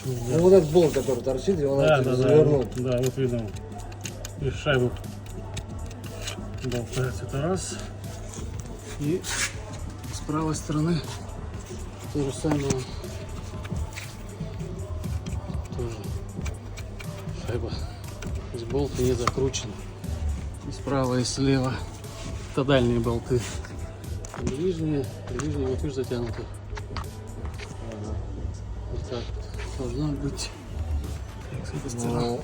Ну вот этот болт, который торчит, его надо завернуть. Да, вот видно. И шайбу болтается, это раз. И с правой стороны то же самое. Тоже шайба. Здесь болт не закручен. И справа, и слева. Это дальние болты. Ближние вот видишь затянуты. Вот так вот должно быть. Так, с этой стороны.